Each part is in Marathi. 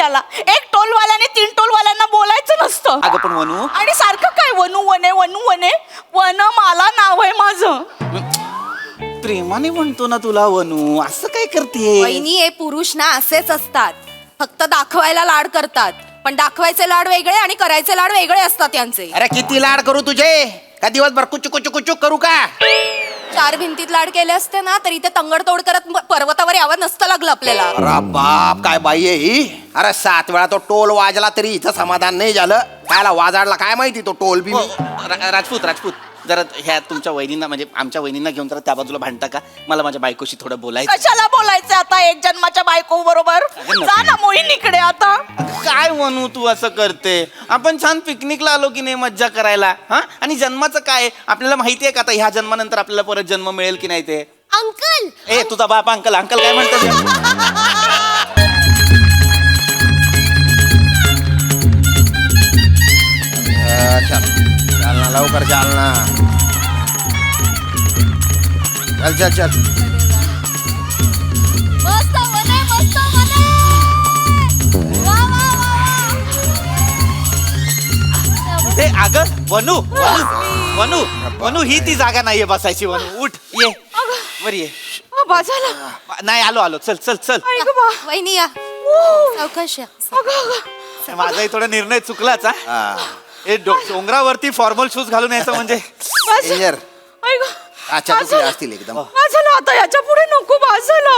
टोलवाल्याला. एक टोलवाल्याने 3 टोलवाल्यांना बोलायचं नसतं. अगं पण वनू, आणि सारखं काय वनू वने वनू वने. मला नाव आहे माझं. प्रेमाने म्हणतो ना तुला वनू, असं काय करते? वहिनी हे पुरुष ना असेच असतात, फक्त दाखवायला लाड करतात. पण दाखवायचे लाड वेगळे आणि करायचे लाड वेगळे असतात यांचे. अरे किती लाड करू तुझे? का दिवसभर कुचुक कुचुक कुचुक करू का? 4 भिंतीत लाड केले असते ना तर इथे तंगडतोड करत पर्वतावर यावं नसतं लागलं आपल्याला. अरे बाप, काय बाई आहे ही? अरे 7 वेळा तो टोल वाजला तरी इथं समाधान नाही झालं. कायला वाजाडला काय माहिती तो टोल बी. राजपूत राजपूत, जरा ह्या तुमच्या वहिनींना म्हणजे आमच्या वहिनींना घेऊन जरा त्या बाजूला भांडता का? मला माझ्या बायकोशी थोडं बोलायचं. कशाला बोलायचं आता एक जन्माच्या बायको बरोबर? जा ना मोहिनीकडे आता. काय वनू तू असं करते? आपण छान पिकनिकला आलो की नाही मज्जा करायला, हा? आणि जन्माचं काय आपल्याला माहितीये का आता ह्या जन्मानंतर आपल्याला परत जन्म मिळेल की नाही ते? अंकल ए तुझा बाप अंकल अंकल काय म्हणतात? चाल ना लवकर, चाल ना. चल चल चल. मस्त म्हणे, मस्त म्हणे. वा, वा, वा. ए अगं वनू वनू वनू वनू, ही ती जागा नाहीये बसायची. वनू उठ, ये वर ये. बाजाला नाही आलो आलो, चल चल चल. वहिनी या सावकाश या. माझाही थोडा निर्णय चुकलाच हा. ए डोंगरावरती फॉर्मल शूज घालून यायचं म्हणजे अच्छा असतील एकदम. बाजाला आता याच्या पुढे नको. बाजाला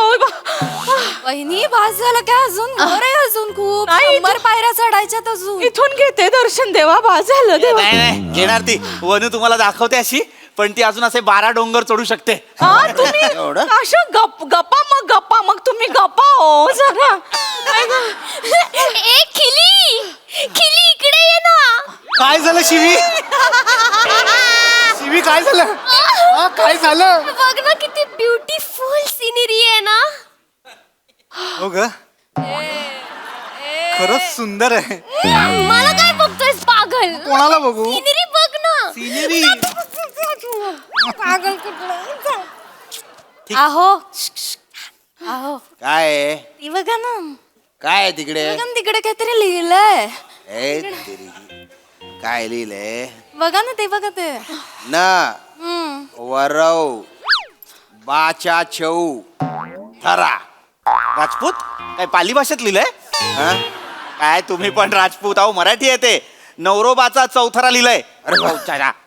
वहिनी बास झालं काय? अजून वर आहे, अजून खूप नाही, 100 पायऱ्या चढायच्यात अजून. इथून घेते दर्शन देवा. बाजाला देवा. नाही नाही घेणार ती. वनू तुम्हाला दाखवते अशी, पण ती अजून असे 12 डोंगर चढू शकते. हा तुम्ही एवढं? असं गप्पा मग तुम्ही गप्पा हो जरा. ए खिली खिली इकडे ये ना. काय झालं शिवी? शिवी काय झालं? काय झालं? बघ ना किती ब्युटिफुल सिनरी आहे ना. हो ग, खरंच सुंदर आहे. मला काय बघतोयस पागल? कोणाला बघू? सिनरी बघ ना. सिनेरी. पागल कुठला. आहो आहो काय आहे? ती बघा ना. काय आहे तिकडे? बघा ना तिकडे काहीतरी लिहिलंय. ए तेरी, काय लिहिलंय? बघा ना ते, बघा ते. न वरव बाचा छऊ थरा. राजपूत काय पाली भाषेत लिहिलंय? हा? काय तुम्ही पण राजपूत आहो? मराठी आहे ते. नवरोबाचा चौथरा लिहिलंय. अरे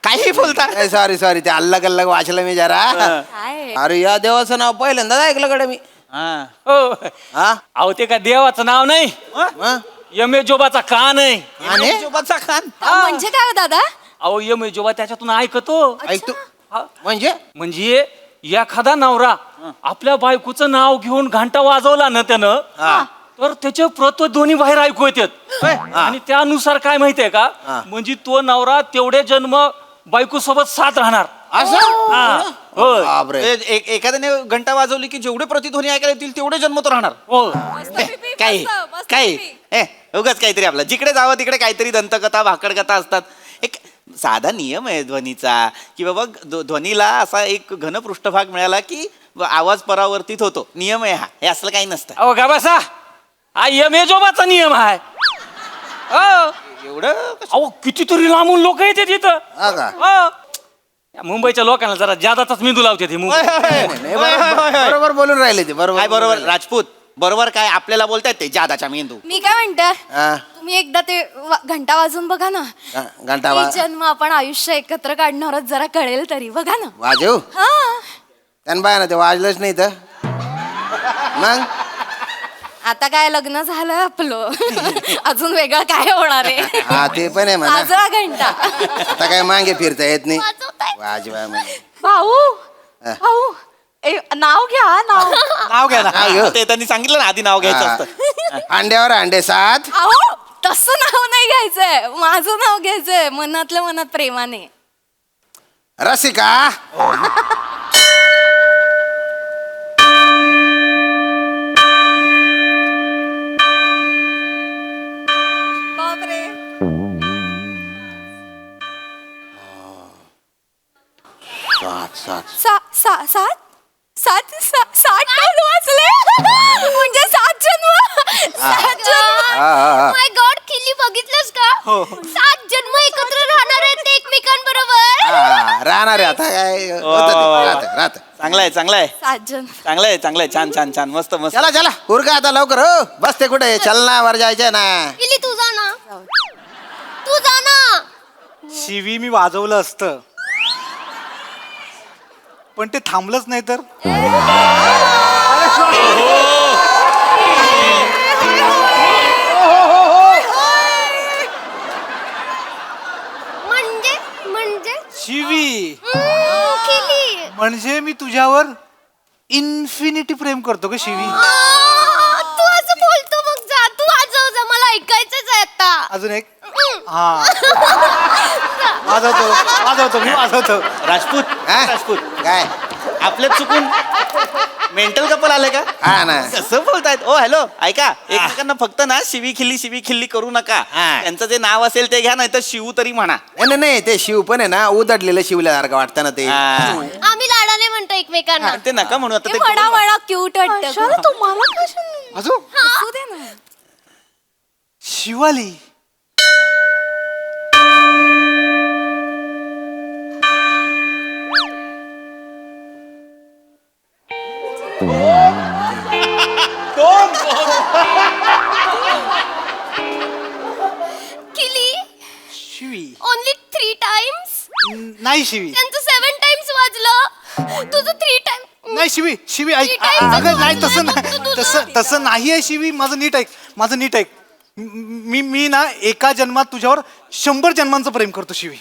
काही बोलता? सॉरी सॉरी, ते अल्लग अल्लग वाचलं मी जरा. काय अरे या देवाचं नाव पहिल्यांदा ऐकलं कडे मी. हो हा? अहो ते काय देवाचं नाव नाही, यमेजोबाचा कान आहे. जोबाचा खान म्हणजे काय हो दादा? अहो यमेजोबा त्याच्यातून ऐकतो. ऐकतो हा, म्हणजे? म्हणजे एखादा नवरा आपल्या बायकोचं नाव घेऊन घंटा वाजवला ना त्यानं, तर त्याचे प्रतिध्वनी बाहेर ऐकू येतात. आणि त्यानुसार काय माहितीये का, म्हणजे तो नवरा तेवढे जन्म बायको सोबत साथ राहणार. असं? होय. बापरे. एखाद्याने घंटा वाजवली की जेवढे प्रतिध्वनी ऐकायला येतील तेवढे जन्म तो राहणार. हो. काही काही उगाच काहीतरी आपलं जिकडे जावं तिकडे काहीतरी दंतकथा भाकडकथा असतात. एक साधा नियम आहे ध्वनीचा की बाबा ध्वनीला असा एक घन पृष्ठभाग मिळाला की आवाज परावर्तित होतो. नियम आहे हा, हे असलं काही नसतं. अहो का बसा, हा यमेजोबाचा नियम आहे. हो. एवढं अहो कितीतरी लांबून लोक येते तिथं. हा का? हो. या मुंबईच्या लोकांना जरा जादाच मेंदू लावते ती मुंबई. नाही, बरोबर बोलून राहिले ते. बरोबर काय बरोबर राजपूत बरोबर काय आपल्याला बोलतायत ते जादाच्या मेंदू. मी काय म्हणते, हा. तुम्ही एकदा ते घंटा वाजून बघा ना. घंटा किती जन्म आपण आयुष्य एकत्र काढणारच जरा कळेल तरी. बघा ना. वाजव हा त्यान बाय ना ते वाजलंच नाही तर मग आता काय लग्न झालं आपलं. अजून वेगळं काय होणार आहे? हा ते पण आहे म्हणा. वाजवा घंटा. आता काय मागे फिरता येत नाही. वाजवताय. वाजवा म्हणे. भाऊ भाऊ नाव घ्या. नाव घ्या ना. ते त्यांनी सांगितलं ना आधी नाव घ्यायचं असतं. अंड्यावर अंडे 7. अहो तसं नाव नाही घ्यायचंय, माझं नाव घ्यायचंय मनातल्या मनात प्रेमाने. रसिका बापरे. सात टोल वाचले. म्हणजे 7 जन्म. 7 जन्म. माय गॉड किल्ली बघितलंस का? 7 जन्म एकत्र राहणार आहेत ते एकमेकांबरोबर. राहणार आहे आता काय राहत चांगलाय चांगलाय 7 जण. चांगलाय चांगलाय छान छान छान मस्त मस्त चला चला उरका आता लवकर हो बसते कुठे चल ना वर जायचंय ना किल्ली तू जा ना. तू जा ना. शिवी मी वाजवलं असतं पण ते थांबलंच नाही तर. म्हणजे शिवी किल्ली. म्हणजे मी तुझ्यावर इन्फिनिटी प्रेम करतो का शिवी. तू असं बोलतो मग जा तू वाजव जा मला ऐकायचंच आहे आता. अजून एक हा वाजवतो मी वाजवतो. राजपूत राजपूत काय आपल्यात चुकून मेंटल कपल आले का हा ना कसं बोलतायत ओ हॅलो ऐका एकमेकांना फक्त ना शिवी खिल्ली करू नका हा. त्यांचं जे नाव असेल ते घ्या नाही तर शिव तरी म्हणा नाही नाही ते शिव पण आहे ना उदडलेलं शिवल्यासारखं वाटतं ना ते हा. आम्ही लाडाने म्हणतो एकमेकांना. ते नका म्हणू आता ते म्हणा म्हणा क्यूट वाटतं. तुम्हाला अजून असू दे ना. शिवाली किली शिवी ओनली 3 टाइम्स. नाही शिवी त्यांचं 7 टाइम्स वाजलं तुझं 3 टाइम. नाही शिवी शिवी ऐक नीट ऐक. अगं नाही तसं नाही तुझं- तसं नाही आहे शिवी माझं नीट ऐक मी ना एका जन्मात तुझ्यावर 100 जन्मांचं प्रेम करतो शिवी.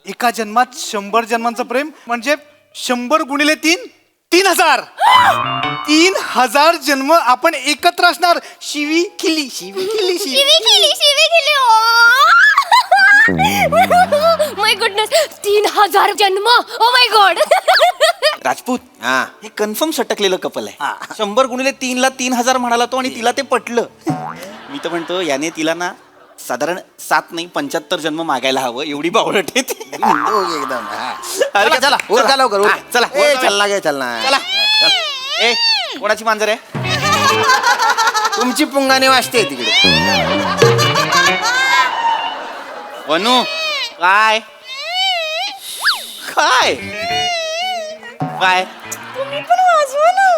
एका जन्मात 100 जन्मांचं प्रेम म्हणजे 100 गुणिले 3 3000. 3000 जन्म आपण एकत्र असणार. शिवी खिली शिवी खिली शिवी केली माय गुडनेस 3000 जन्म. Oh my God. राजपूत हा हे कन्फर्म सटकलेलं कपल आहे 100 गुणिले 3 ला 3000 म्हणाला तो आणि तिला ते पटलं मी तर म्हणतो याने तिला ना साधारण 7 नाही 75 जन्म मागायला हवं एवढी बावळट आहे ती. दोघे एकदम हा. अरे चला उरका लवकर हा, चला ए, चल ना गे चल ना चला ए कोणाची मांजर आहे तुमची पुंगाने वाजते तिकडे. वनू काय काय काय तुम्ही पण वाजवा ना.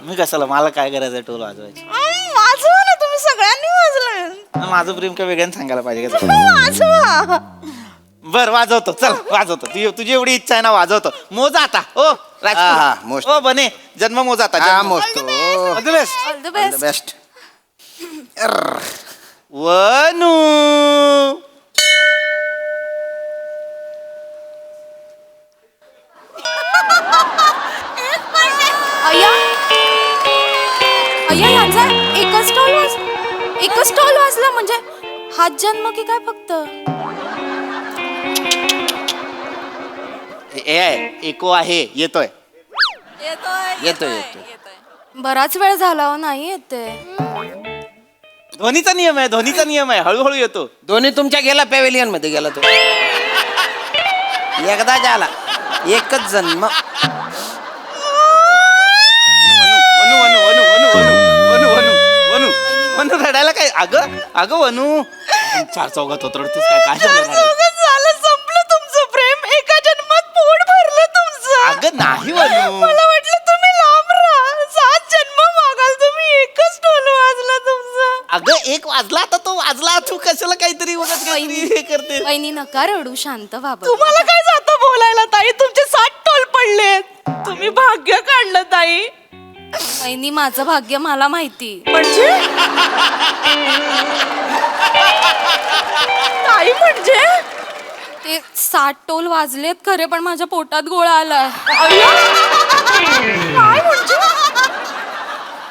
मी कशाला मला काय करायचं टोल वाजवायची वाजवा ना तुम्ही सगळ्यांनी वाजलं. माझं प्रेम काय वेगळ्यानं सांगायला पाहिजे का वाजवा. बर वाजवतो चल वाजवतो तुझी एवढी इच्छा आहे ना वाजवतो मोजा आता ओ हा, राजपूत मोज. ओ बने जन्म मोजा आता हा जन्म. मोजतो all the best. All the the best. Best. वनू अय्या अय्या यांचा एकच स्टॉल वाजला म्हणजे हात जन्म की काय फक्त. एको आहे येतोय येतो बराच वेळ झाला हो नाही येते. ध्वनीचा नियम आहे हळूहळू येतो दोन्ही तुमच्या गेला पॅव्हेलियन मध्ये गेला तो एकदा झाला एकच जन्म. वनू वनू वनू वनू वनू वनू वनू वनू वनू रडायला काय अगं वनू चार चौघात होत रडतेस काय झालं रडायला? झालं संपलं तुमचं प्रेम. एका जन्मात पोट भरलं तुमचं. अगं नाही वनू मला वाटलं तुम्ही लांब राहा. 7 जन्म मागाल तुम्ही. एकच टोल वाजला तुमचं. अगं एक वाजला आता तो वाजला तू कशाला काहीतरी उगाच काहीतरी हे करते वहिनी नका रडू शांत बाबा. तुम्हाला काय जातं बोलायला ताई. तुमचे 7 टोल पडलेत. तुम्ही भाग्य काढलं ताई. वहिनी माझं भाग्य मला माहिती. म्हणजे ताई म्हणजे ते 7 टोल वाजलेत खरे पण माझ्या पोटात गोळा आलाय. काय म्हणजे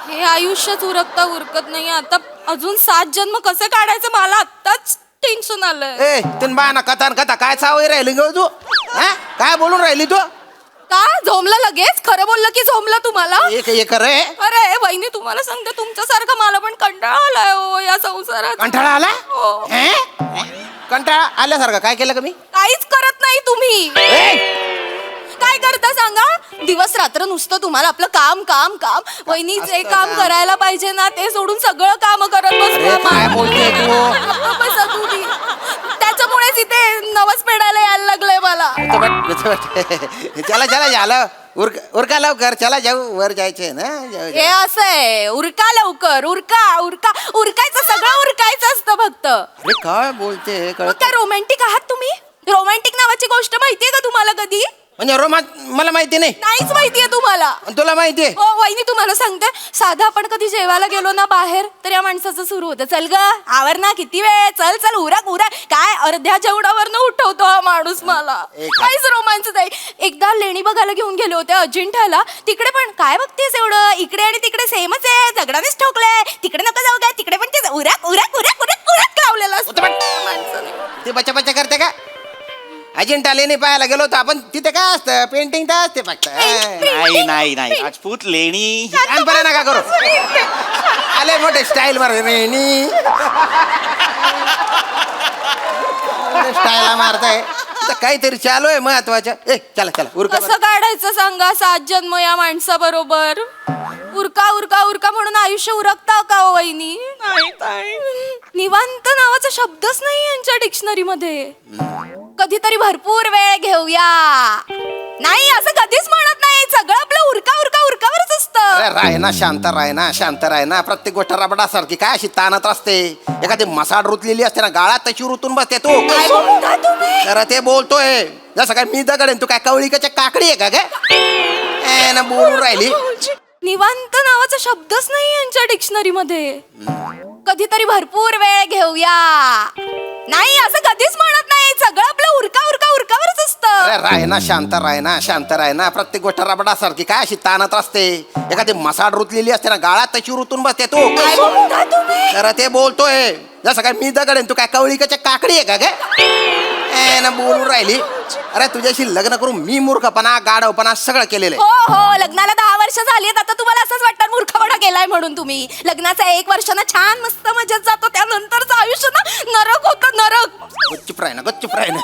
हे आयुष्यात उरकत नाही आता. अजून 7 जन्म कसे काढायचे मला आत्ताच टेन्शन आलंय. ए तीन बाया कथा काय चावई राहिली ग तू हा काय बोलून राहिली तू. का झोमलं लगेच. खरं बोललं की झोमलं तुम्हाला. एक रे अरे वहिनी तुम्हाला सांगते तुमच्यासारखं मला पण कंटाळा आलाय हो या संसारात. कंटाळा आला हो. हे? कंटाळा आल्यासारखं काय केलं का मी काहीच करत नाही तुम्ही. काय करता सांगा? दिवस रात्र नुसतं तुम्हाला आपलं काम काम काम. वहिनी जे असतं काम काम. करायला पाहिजे ना ते सोडून सगळं काम करत अरे काय बोलते तू गप्प बसा तुम्ही. त्याच्यामुळेच इथे नवस फेडायला यायला लागलंय मला. चला चला झालं उरका लवकर चला जाऊ वर जायचंय ना हे असं आहे, उरका लवकर, उरका उरका उरकायचं, सगळं उरकायचं असतं फक्त. अरे काय बोलते मग कळत काय रोमॅन्टिक आहात तुम्ही? रोमॅन्टिक नावाची गोष्ट माहितीये का तुम्हाला कधी? म्हणजे रोमांस मला माहिती नाही नाहीच माहितीये तुम्हाला. आणि तुला माहितीये हो वहिनी तुम्हाला सांगते, साधं आपण कधी जेवायला गेलो ना बाहेर तर या माणसाचं सुरू होतं, चल ग आवर ना, किती वेळ, चल चल उरक उरक. काय अर्ध्या जेवणावरनं उठवतो हा माणूस मला. काहीच रोमांच नाही. एकदा लेणी बघायला घेऊन गेले होते अजिंठ्याला, तिकडे पण काय बघतेस एवढं, इकडे आणि तिकडे सेमच आहे, दगडानेच ठोकलंय, तिकडे नको जाऊ काय, तिकडे पण ते उरक उरक उरक उरक उरक लावलेलं असतं माणसाने. ते बच्चा बच्चा करते का अजिंठा लेणी पाहायला गेलो तर आपण तिथे काय असतं पेंटिंग तर असते फक्त नाही नाही नाही राजपूत लेणी बरं नका करू आले मोठे स्टाईल मार लेणी स्टाईल मारताय काहीतरी चालू आहे महत्वाचं ए चला चला उरका कसं काढायचं सांगा 7 जन्म या माणसाबरोबर? उरका उरका उरका म्हणून आयुष्य उरकता का हो वहिनी? निवांत नावाचा शब्दच नाही यांच्या डिक्शनरी मध्ये. कधीतरी भरपूर वेळ घेऊया, नाही असं कधीच म्हणत नाही. सगळं आपलं उरका उरका उरकावरच असतं. अरे राय ना शांत राय ना शांत राय ना प्रत्येक गोष्ट रबडासारखी काय अशी ताणत असते. एखादी मसाड रुतलेली असते ना गाळात तशी रुतून बसते तू. काय बोलताय तुम्ही? तर ते बोलतोय जसं काय मी दगड आहे, तू काय कवळीकाच्या काकडी आहे का काय ना बोलून राहिली. निवांत नावाचा शब्दच नाही यांच्या डिक्शनरी मध्ये. कधीतरी भरपूर वेळ घेऊया, नाही असं कधीच म्हणत नाही. सगळं आपलं उरका उरका उरकावरच असतं. अरे राय ना शांत राय ना शांत राय ना प्रत्येक गोष्ट रबडासारखी काय अशी ताणत असते. एखादी मसाड रुतलेली असते ना गाळात तशी रुतून बसते तू. काय बोलताय तुम्ही? तर ते बोलतोय जसं काय मी दगड आहे, तू काय कवळीकाच्या काकडी आहे का काय ना बोलून राहिली. अरे तुझ्याशी लग्न करून मी मूर्खपणा गाढवपणा सगळं केलेलं आहे. हो हो लग्नाला 10 वर्ष झाली आहेत, आता तुम्हाला असंच वाटतं मूर्खपणा केलाय म्हणून. तुम्ही लग्नाचा 1 वर्षानं छान मस्त मजेत जातो, त्यानंतरचं आयुष्य ना नरक होतं नरक. गच्चूप राय ना गच्चूप राय ना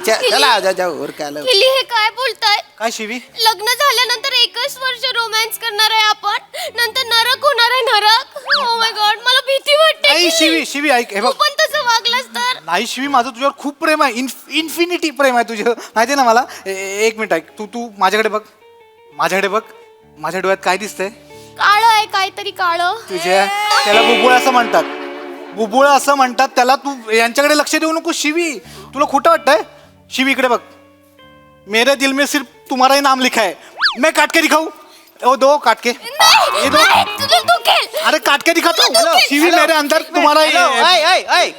चला जाऊ उरकायला. किली हे काय बोलताय? काय शिवी? लग्न झाल्यानंतर 1च वर्ष रोमॅन्स करणार आहे आपण, नंतर नरक होणार आहे नरक. ओ माय गॉड मला भीती वाटते. नाही शिवी शिवी ऐक हे तू बघ. पण तसं वागलास तर? नाही शिवी माझं तुझ्यावर खूप प्रेम आहे, इन्फिनिटी प्रेम आहे तुझं, माहितीये ना मला. एक मिनिट ऐक, तू माझ्याकडे बघ, माझ्याकडे बघ. माझ्या डोळ्यात काय दिसतंय? काळं आहे काहीतरी काळं. तुझ्या त्याला बुबुळ असं म्हणतात, बुबुळ असं म्हणतात त्याला. तू यांच्याकडे लक्ष देऊ नको शिवी, तुला खोटं वाटतंय? शिवी इकडे बघ, मेरे दिल में सिर्फ तुम्हारा ही नाम लिखा है. मैं काट के दिखाऊं? ओ दो काट के, ये दो. तुला दुखेल. अरे काट के दिखाता हूं. शिवी मेरे अंदर तुम्हारा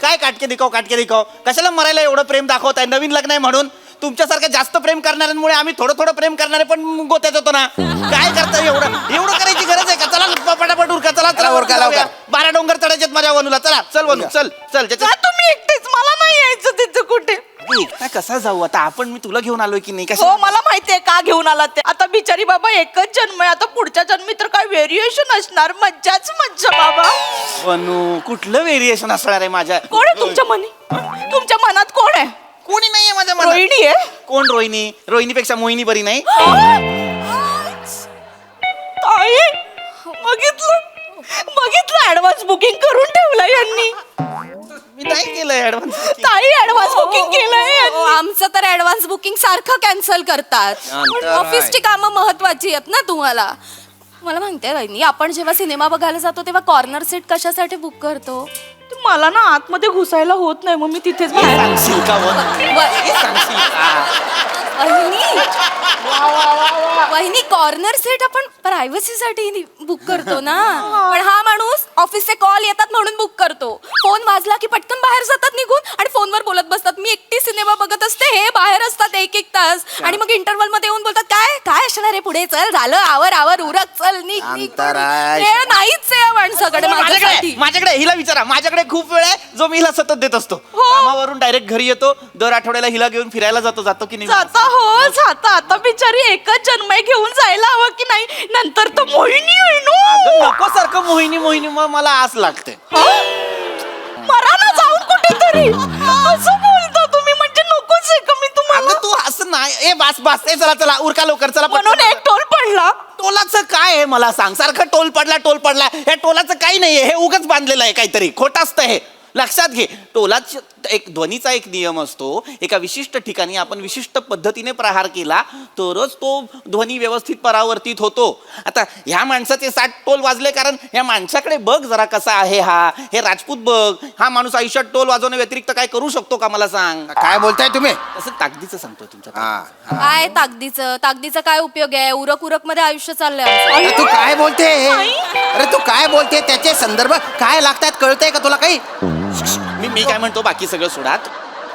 काय काटके दिखाव कशाला मरायला एवढं प्रेम दाखवताय? नवीन लग्न आहे म्हणून. तुमच्यासारखं जास्त प्रेम करणाऱ्यांमुळे आम्ही थोडं थोडं प्रेम करणारे पण गोत्यात होतो ना. काय करताय एवढं एवढं करायची गरज आहे का? चला पटापट उरका, चला चला उरका, लवकर. 12 डोंगर चढायचेत माझ्या वनूला. चला चल वनू चल चल जा तुम्ही एकटेच, मला नाही यायचं तिथं कुठे. कसा जाऊ आता आपण? मी तुला घेऊन आलोय की नाही? हो कशा मला माहितीये का घेऊन आला ते. आता बिचारी बाबा एकच जन्म आहे, आता पुढच्या जन्मी तर काय व्हेरिएशन असणार? मज्जाच मज्जा बाबा. वनू कुठलं व्हेरिएशन असणार आहे माझ्या? कोण आहे तुमच्या मनी? तुमच्या मनात कोण आहे? कोणी नाहीये माझ्या मनात. रोहिणी आहे. कोण रोहिणी? रोहिणीपेक्षा मोहिनी बरी नाही? ताई बघितलं ऍडव्हान्स बुकिंग करून ठेवलं यांनी. मी नाही केलंय ऍडव्हान्स. ताई ऍडव्हान्स बुकिंग केलंय यांनी. आमचं तर ऍडव्हान्स बुकिंग सारखं कॅन्सल करतात. शांत ऑफिसची कामं महत्वाची आहेत ना तुम्हाला. मला म्हणते वहिनी, आपण जेव्हा सिनेमा बघायला जातो तेव्हा कॉर्नर सीट कशासाठी बुक करतो? मला ना आतमध्ये घुसायला होत नाही, मग मी तिथेच बाहेर. सांगशील का वनू? सांगशील का? वहिनी कॉर्नर सीट आपण प्रायव्हसीसाठी बुक करतो ना. पण हा माणूस ऑफिसचे कॉल येतात म्हणून बुक करतो. फोन वाजला की पटकन बाहेर जातात निघून आणि फोनवर बोलत बसतात. मी एकटी सिनेमा बघत असते, हे बाहेर असतात 1-1 तास आणि मग इंटरव्हल मध्ये येऊन बोलतात काय काय असणार आहे पुढे, चल झालं आवर आवर उरक चल निघ निघ. अंतराळ. वेळ नाहीच आहे या माणसाकडे माझ्यासाठी. माझ्याकडे हिला विचारा. माझ्याकडे खूप वेळ आहे जो मी हिला सतत देत असतो. कामावरून डायरेक्ट घरी येतो, दर आठवड्याला हिला घेऊन फिरायला जातो की नाही? जाता हो जाता. आता बिचारी एकच जन्म आहे, घेऊन जायला हवं की नाही? नंतर तर मोहिनी होईन. अगं नको सारखं मोहिनी मोहिनी, मग मला आस लागते. मरा ना जाऊन कुठेतरी. असं बोलता तुम्ही म्हणजे नकोच आहे का मी तुम्हाला? अगं तू हसत असं नाही. ए बस बस, ए चला चला उरका लवकर, चला म्हणून पटकन. एक टोल पडला. टोलाचं काय आहे मला सांग. सारखं टोल पडला. या टोलाचं काही नाहीये, हे उगाच बांधलेलं आहे काहीतरी, खोटं असतं हे. लक्षात घे, टोलाच एक ध्वनीचा एक नियम असतो. एका विशिष्ट ठिकाणी आपण विशिष्ट पद्धतीने प्रहार केला तरच तो ध्वनी व्यवस्थित परावर्तित होतो. आता ह्या माणसाचे 60 टोल वाजले कारण ह्या माणसाकडे बघ जरा कसा आहे हा. हे राजपूत बघ, हा माणूस आयुष्यात टोल वाजवण्या व्यतिरिक्त काय करू शकतो का मला सांग. काय बोलताय तुम्ही? असं ताकदीचं सांगतोय तुमच्या. हा. काय ताकदीचं काय उपयोग आहे? उरक मध्ये आयुष्य चाललंय आमचं. अरे तू काय बोलते? अरे तू काय बोलते? त्याचे संदर्भ काय लागतात कळतंय का तुला काही? मी काय म्हणतो, बाकी सगळं सोडा.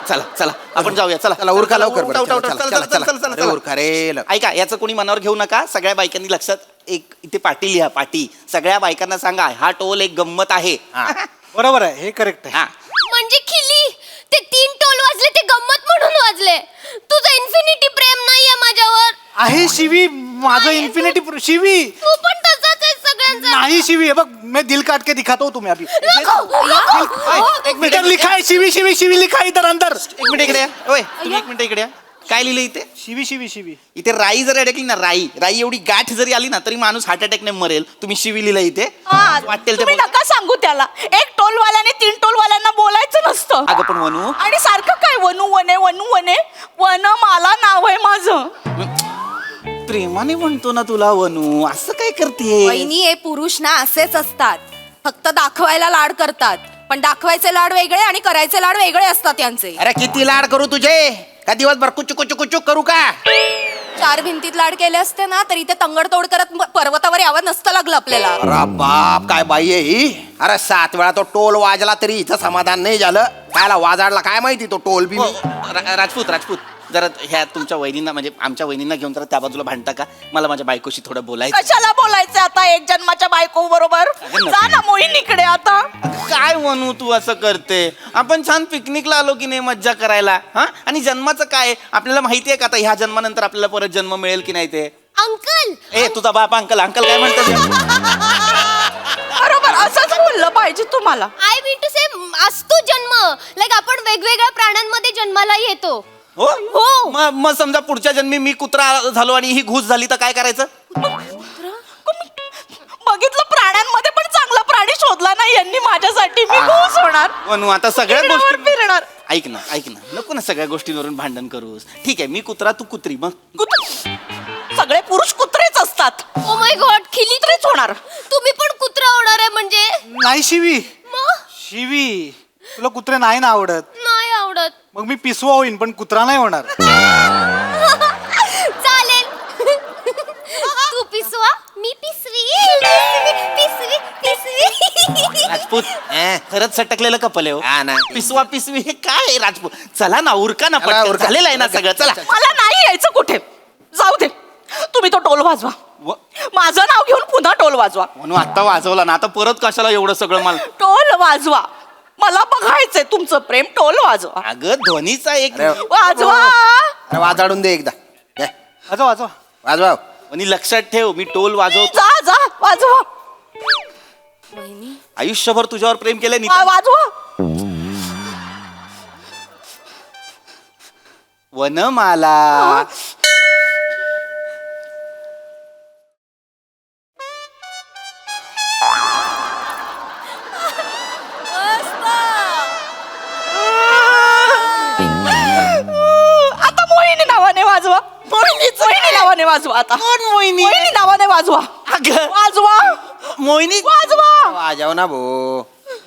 चला चला आपण जाऊया. चला चला उरका लवकर बरं. उठा, उठा, चला, चला, चला, चला, चला, चला, अरे चला. उरका रे. ऐका, याचं कोणी मनावर घेऊ नका. सगळ्या बायकांनी लक्षात एक इथे पाटी लिहा, पाटी. सगळ्या बायकांना सांगा हा टोल एक गंमत आहे. बरोबर आहे, हे करेक्ट आहे. हा. म्हणजे खिली ते 3 टोल वाजले ते गंमत म्हणून वाजले. तुझं इन्फिनिटी प्रेम नाहीये माझ्यावर. आहे शिवी, माझं इन्फिनिटी शिवी तू पण तसाच आहे सगळ्यांचा. नाही शिवी. हे बघ, मैं दिल काट के दिखाता हूँ तुम्हें अभी. एक मिनिट, इधर लिखा है शिवी शिवी शिवी लिखा है इधर अंदर. एक मिनिट इकडे या. ओय तुम्ही एक मिनिट इकडे या. काय लिहिलं इथे? शिवी शिवी शिवी. इथे राई जरी अडकली ना, राई एवढी गाठ जरी आली ना तरी माणूस हार्ट अटॅकने मरेल. तुम्ही शिवी लिहिलं इथे. हा, वाटेल ते तुम्ही बोला. नका सांगू त्याला. एक टोलवाल्याने 3 टोलवाल्यांना बोलायचं नसतं. अगं पण वनू, आणि सारखं काय वनू वने मला नाव आहे माझं. प्रेमाने म्हणतो ना तुला वनू, असं काय करते? वहिनी हे पुरुष ना असेच असतात. फक्त दाखवायला लाड करतात, पण दाखवायचे लाड वेगळे आणि करायचे लाड वेगळे असतात यांचे. अरे किती लाड करू तुझे? का दिवसभर कुचुक करू का? 4 भिंतीत लाड केले असते ना तरी ते तंगडतोड करत पर्वतावर यावं नसतं लागलं आपल्याला. अरे बाप, काय बाई आहे ही? अरे 7 वेळा तो टोल वाजला तरी इथं समाधान नाही झालं. कायला वाजाडला काय माहिती तो टोल बी. राजपूत जरा ह्या तुमच्या वहिनींना म्हणजे आमच्या वहिनींना घेऊन जरा त्या बाजूला भांडता का? मला माझ्या बायकोशी थोडं बोलायचं. कशाला बोलायचं आता एक जन्माच्या बायको बरोबर? जा ना मोहिनीकडे आता. काय वनू तू असं करते? आपण छान पिकनिकला आलो की नाही मज्जा करायला. हा, आणि जन्माचं काय आपल्याला माहितीये का आता ह्या जन्मानंतर आपल्याला परत जन्म मिळेल की नाही ते? अंकल ए तुझा बाप अंकल काय म्हणतो? बरोबर असंच बोललं पाहिजे तुम्हाला. आय मीन टू से असतो जन्म. लाईक आपण वेगवेगळ्या प्राण्यांमध्ये जन्माला येतो. हो. मग समजा पुढच्या जन्मी मी कुत्रा झालो आणि ही घुस झाली तर काय करायचं? बघितलं, प्राण्यांमध्ये पण चांगला प्राणी शोधला नाही यांनी माझ्यासाठी. मी खुश होणार. वनू आता सगळ्या फिरणार, गोष्टी फिरणार. ऐक ना नको ना सगळ्या गोष्टींवरून भांडण करूस. ठीक आहे, मी कुत्रा तू कुत्री. मग सगळे पुरुष कुत्रेच असतात. ओ माय गॉड, खिली कुत्रेच होणार. तुम्ही पण कुत्रा होणार आहे म्हणजे? नाही शिवी मग शिवी, तुला कुत्रे नाही ना आवडत. नाही आवडत. मग मी पिसवा होईन पण कुत्रा नाही होणार. चालेल. तू पिसवा, मी पिसवी. राजपूत खरंच सटकलेलं कपल आहे हा ना. हो. पिसवा पिसवी हे काय आहे राजपूत? चला ना उरका ना चला, पटकन. उरका. झालेलं आहे ना सगळं. चला. मला नाही यायचं कुठे. जाऊ दे, तुम्ही तो टोल वाजवा. माझं नाव घेऊन पुन्हा टोल वाजवा. म्हणून आता वाजवला ना, आता परत कशाला एवढं सगळं मला? टोल वाजवा. मला बघायचंय तुमचं प्रेम. टोल वाजवा. अगं ध्वनीचा एक अरे. वाजवा. अरे वाजाडून दे एकदा. दे. वाजवा वाजवा. वाजवा. आणि लक्षात ठेव, मी टोल वाजवतो. जा वाजवा. आयुष्यभर तुझ्यावर प्रेम केलंय वाजवा. वनमाला. आता मोहिनी नावाने वाजवा. मोहिनी नावाने वाजवा. आता कोण मोहिनी? मोहिनी नावाने वाजवा. अगं वाजवा. मोहिनी वाजवा. वाजव ना भो.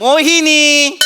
मोहिनी